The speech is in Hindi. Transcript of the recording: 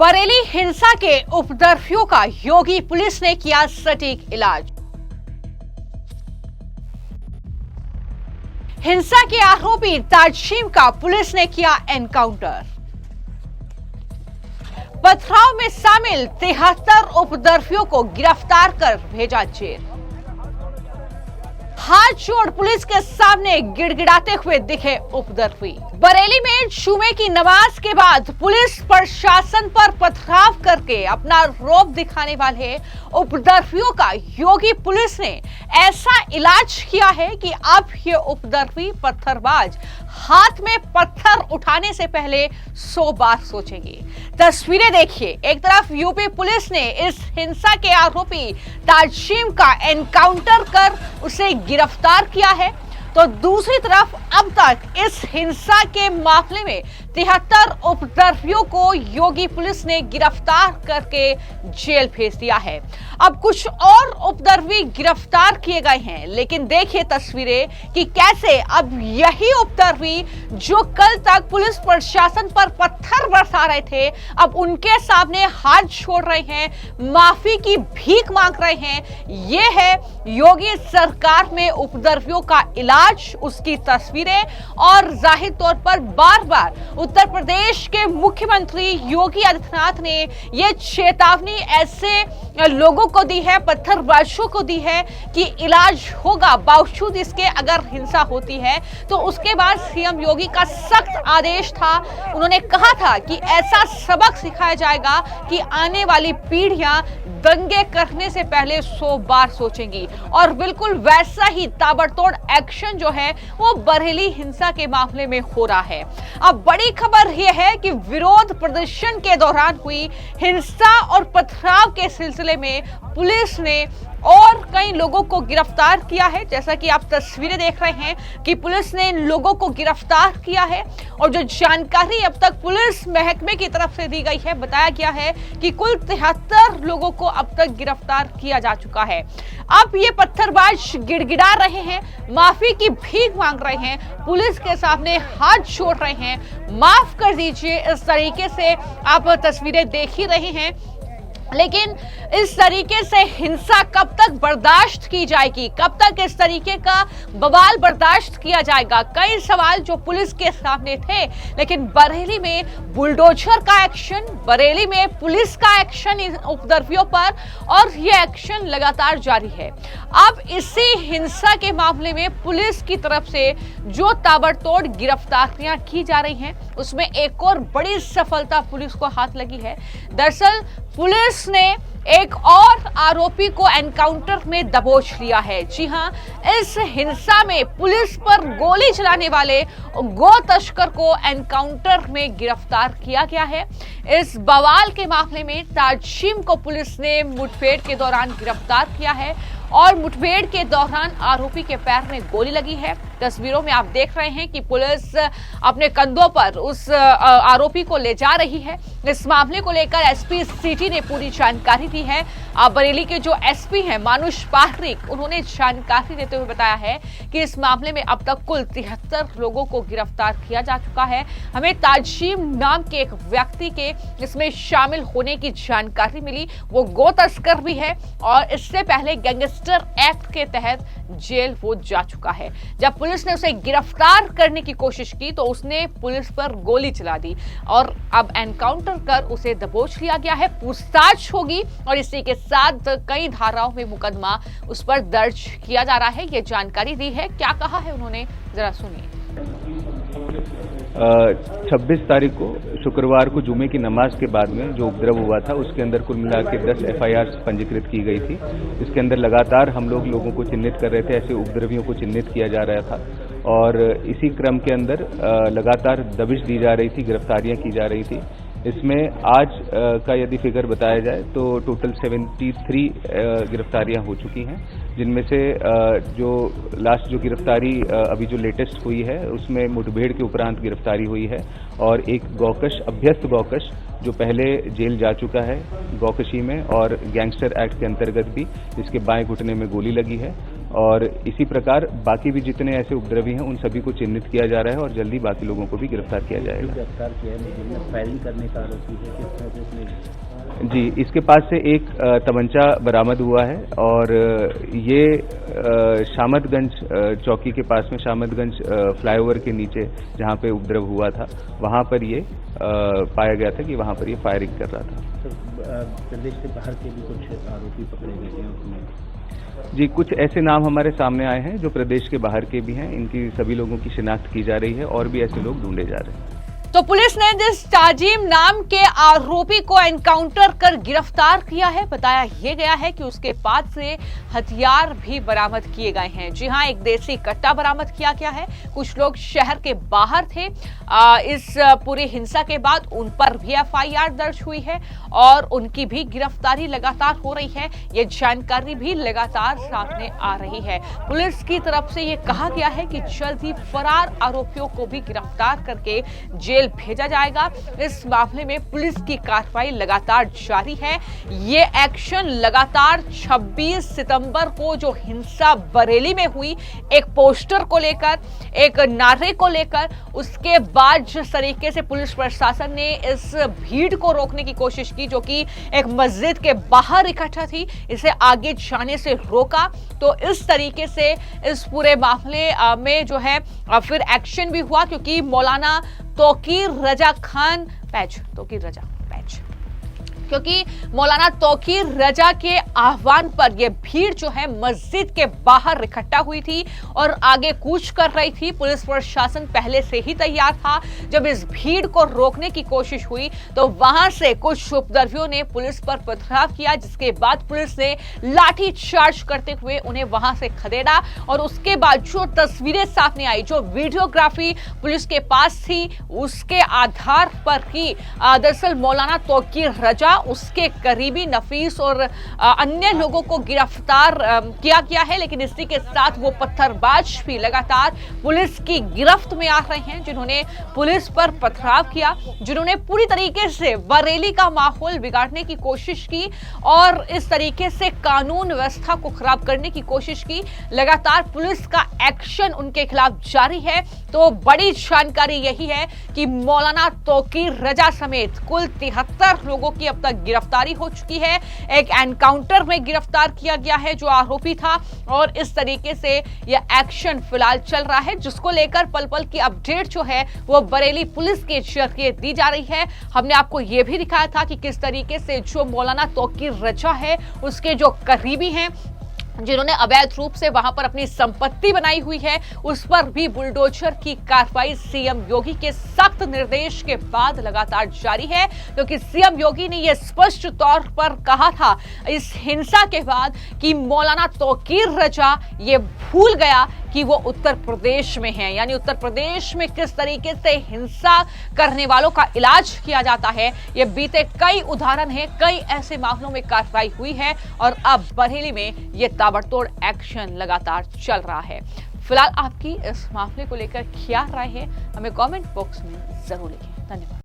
बरेली हिंसा के उपद्रवियों का योगी पुलिस ने किया सटीक इलाज। हिंसा के आरोपी ताजिम का पुलिस ने किया एनकाउंटर। पथराव में शामिल 73 उपद्रवियों को गिरफ्तार कर भेजा जेल। हाथ जोड़ पुलिस के सामने गिड़गिड़ाते हुए दिखे उपद्रवी। बरेली में जुमे की नमाज के बाद पुलिस प्रशासन पर पथराव करके अपना रौब दिखाने वाले उपद्रवियों का योगी पुलिस ने ऐसा इलाज किया है कि अब ये उपद्रवी पत्थरबाज हाथ में पत्थर उठाने से पहले 100 बार सोचेंगे। तस्वीरें देखिए, एक तरफ यूपी पुलिस ने इस हिंसा के आरोपी ताजिम का एनकाउंटर कर उसे गिरफ्तार किया है, तो दूसरी तरफ अब तक इस हिंसा के मामले में 73 उपद्रवियों को योगी पुलिस ने गिरफ्तार करके जेल भेज दिया है। अब कुछ और उपद्रवी गिरफ्तार किए गए हैं, लेकिन देखिए तस्वीरें कि कैसे अब यही उपद्रवी जो कल तक पुलिस प्रशासन पर पत्थर बरसा रहे थे, अब उनके सामने हाथ छोड़ रहे हैं, माफी की भीख मांग रहे हैं। ये है योगी सरकार में उपद्रवियों का इलाज, उसकी तस्वीरें, और जाहिर तौर पर बार बार उत्तर प्रदेश के मुख्यमंत्री योगी आदित्यनाथ ने यह चेतावनी ऐसे लोगों को दी है, पत्थरबाजों को दी है कि इलाज होगा। बावजूद इसके अगर हिंसा होती है तो उसके बाद सीएम योगी का सख्त आदेश था, उन्होंने कहा था कि ऐसा सबक सिखाया जाएगा कि आने वाली पीढ़ियां दंगे करने से पहले 100 बार सोचेंगी। और बिल्कुल वैसा ही ताबड़तोड़ एक्शन जो है वो बरेली हिंसा के मामले में हो रहा है। अब बड़ी खबर यह है कि विरोध प्रदर्शन के दौरान हुई हिंसा और पथराव के सिलसिले में पुलिस ने और कई लोगों को गिरफ्तार किया है। जैसा कि आप तस्वीरें देख रहे हैं कि पुलिस ने इन लोगों को गिरफ्तार किया है, और जो जानकारी अब तक पुलिस महकमे की तरफ से दी गई है, बताया गया है कि कुल 73 लोगों को अब तक गिरफ्तार किया जा चुका है। अब ये पत्थरबाज गिड़गिड़ा रहे हैं, माफी की भीख मांग रहे हैं, पुलिस के सामने हाथ जोड़ रहे हैं, माफ कर दीजिए, इस तरीके से आप तस्वीरें देख ही रहे हैं। लेकिन इस तरीके से हिंसा कब तक बर्दाश्त की जाएगी, कब तक इस तरीके का बवाल बर्दाश्त किया जाएगा? कई सवाल जो पुलिस के सामने थे, लेकिन बरेली में बुलडोजर का एक्शन, बरेली में पुलिस का एक्शन इन उपद्रवियों पर, और ये एक्शन लगातार जारी है। अब इसी हिंसा के मामले में पुलिस की तरफ से जो ताबड़तोड़ गिरफ्तारियां की जा रही हैं, उसमें एक और बड़ी सफलता पुलिस को हाथ लगी है। दरअसल पुलिस ने एक और आरोपी को एनकाउंटर में दबोच लिया है। जी हां, इस हिंसा में पुलिस पर गोली चलाने वाले गो तस्कर को एनकाउंटर में गिरफ्तार किया गया है। इस बवाल के मामले में ताजिम को पुलिस ने मुठभेड़ के दौरान गिरफ्तार किया है, और मुठभेड़ के दौरान आरोपी के पैर में गोली लगी है। तस्वीरों में आप देख रहे हैं कि पुलिस अपने कंधों पर उस आरोपी को ले जा रही है। इस मामले को लेकर एसपी सिटी ने पूरी जानकारी दी है। बरेली के जो एसपी हैं मानुष पारिक, उन्होंने जानकारी देते हुए बताया है कि इस मामले में अब तक कुल 73 लोगों को गिरफ्तार किया जा चुका है। हमें ताजिम नाम के एक व्यक्ति के इसमें शामिल होने की जानकारी मिली, वो गो तस्कर भी है, और इससे पहले गैंगस्टर एक्ट के तहत जेल वो जा चुका है। जब पुलिस ने उसे गिरफ्तार करने की कोशिश की तो उसने पुलिस पर गोली चला दी, और अब एनकाउंटर कर उसे दबोच लिया गया है। पूछताछ होगी, और इसी के साथ कई धाराओं में मुकदमा उस पर दर्ज किया जा रहा है। ये जानकारी दी है, क्या कहा है उन्होंने, जरा सुनिए। 26 तारीख को शुक्रवार को जुमे की नमाज के बाद में जो उपद्रव हुआ था, उसके अंदर कुल मिला के 10 FIR पंजीकृत की गई थी। इसके अंदर लगातार हम लोगों को चिन्हित कर रहे थे, ऐसे उपद्रवियों को चिन्हित किया जा रहा था, और इसी क्रम के अंदर लगातार दबिश दी जा रही थी, गिरफ्तारियां की जा रही थी। इसमें आज का यदि फिगर बताया जाए तो टोटल 73 गिरफ्तारियां हो चुकी हैं, जिनमें से जो लास्ट जो गिरफ्तारी अभी जो लेटेस्ट हुई है उसमें मुठभेड़ के उपरांत गिरफ्तारी हुई है, और एक गौकश, अभ्यस्त गौकश जो पहले जेल जा चुका है गौकशी में, और गैंगस्टर एक्ट के अंतर्गत भी इसके बाएं घुटने में गोली लगी है, और इसी प्रकार बाकी भी जितने ऐसे उपद्रवी हैं उन सभी को चिन्हित किया जा रहा है और जल्दी बाकी लोगों को भी गिरफ्तार किया जाएगा। गिरफ्तार किया है, फायरिंग करने का आरोपी है, किस तरह से उसने? जी, इसके पास से एक तमंचा बरामद हुआ है और ये शामतगंज चौकी के पास में शामतगंज फ्लाईओवर के नीचे जहाँ पे उपद्रव हुआ था वहाँ पर ये पाया गया था कि वहाँ पर ये फायरिंग कर रहा था। तो प्रदेश से बाहर के भी कुछ आरोपी पकड़े गए हैं उसमें? जी, कुछ ऐसे नाम हमारे सामने आए हैं जो प्रदेश के बाहर के भी हैं। इनकी सभी लोगों की शिनाख्त की जा रही है और भी ऐसे लोग ढूंढे जा रहे हैं। तो पुलिस ने जिस ताजिम नाम के आरोपी को एनकाउंटर कर गिरफ्तार किया है, बताया यह गया है कि उसके पास से हथियार भी बरामद किए गए हैं। जी हां, एक देसी कट्टा बरामद किया गया है। कुछ लोग शहर के बाहर थे। इस पूरी हिंसा के बाद उन पर भी एफआईआर दर्ज हुई है और उनकी भी गिरफ्तारी लगातार हो रही है। ये जानकारी भी लगातार सामने आ रही है। पुलिस की तरफ से ये कहा गया है कि जल्द ही फरार आरोपियों को भी गिरफ्तार करके जेल भेजा जाएगा। इस मामले में पुलिस की कार्रवाई लगातार जारी है। ये एक्शन लगातार 26 सितंबर को जो हिंसा बरेली में हुई, एक पोस्टर को लेकर, एक नारे को लेकर, उसके बाद जिस तरीके से पुलिस प्रशासन ने इस भीड़ को रोकने की कोशिश की जो कि एक मस्जिद के बाहर इकट्ठा थी, इसे आगे जाने से रोका। तो इस तरीके से इस पूरे मामले में जो है फिर एक्शन भी हुआ क्योंकि मौलाना तौकीर रजा खान पैच क्योंकि मौलाना तौकीर रजा के आह्वान पर यह भीड़ जो है मस्जिद के बाहर इकट्ठा हुई थी और आगे कूच कर रही थी। पुलिस प्रशासन पहले से ही तैयार था। जब इस भीड़ को रोकने की कोशिश हुई तो वहां से कुछ उपद्रवियों ने पुलिस पर पथराव किया, जिसके बाद पुलिस ने लाठी चार्ज करते हुए उन्हें वहां से खदेड़ा। और उसके बाद जो तस्वीरें सामने आई, जो वीडियोग्राफी पुलिस के पास थी, उसके आधार पर ही दरअसल मौलाना तौकीर रजा, उसके करीबी नफीस और अन्य लोगों को गिरफ्तार किया गया है। लेकिन इसी के साथ वो पत्थरबाज भी लगातार पुलिस की गिरफ्त में आ रहे हैं जिन्होंने पुलिस पर पथराव किया, जिन्होंने पूरी तरीके से बरेली का माहौल बिगाड़ने की कोशिश की और इस तरीके से कानून व्यवस्था को खराब करने की कोशिश की। लगातार पुलिस का एक्शन उनके खिलाफ जारी है। तो बड़ी जानकारी यही है कि मौलाना तौकीर रजा समेत कुल 73 लोगों की अब तक गिरफ्तारी हो चुकी है। एक एनकाउंटर में गिरफ्तार किया गया है जो आरोपी था और इस तरीके से यह एक्शन फिलहाल चल रहा है, जिसको लेकर पल पल की अपडेट जो है वो बरेली पुलिस के जरिए दी जा रही है। हमने आपको यह भी दिखाया था कि किस तरीके से जो मौलाना तौकीर रजा है, उसके जो करीबी हैं, जिन्होंने अवैध रूप से वहां पर अपनी संपत्ति बनाई हुई है, उस पर भी बुलडोजर की कार्रवाई सीएम योगी के सख्त निर्देश के बाद लगातार जारी है। क्योंकि सीएम योगी ने यह स्पष्ट तौर पर कहा था इस हिंसा के बाद कि मौलाना तौकीर रजा ये भूल गया कि वो उत्तर प्रदेश में है, यानी उत्तर प्रदेश में किस तरीके से हिंसा करने वालों का इलाज किया जाता है। ये बीते कई उदाहरण हैं, कई ऐसे मामलों में कार्रवाई हुई है और अब बरेली में ये ताबड़तोड़ एक्शन लगातार चल रहा है। फिलहाल आपकी इस मामले को लेकर क्या राय है, हमें कमेंट बॉक्स में जरूर लिखें। धन्यवाद।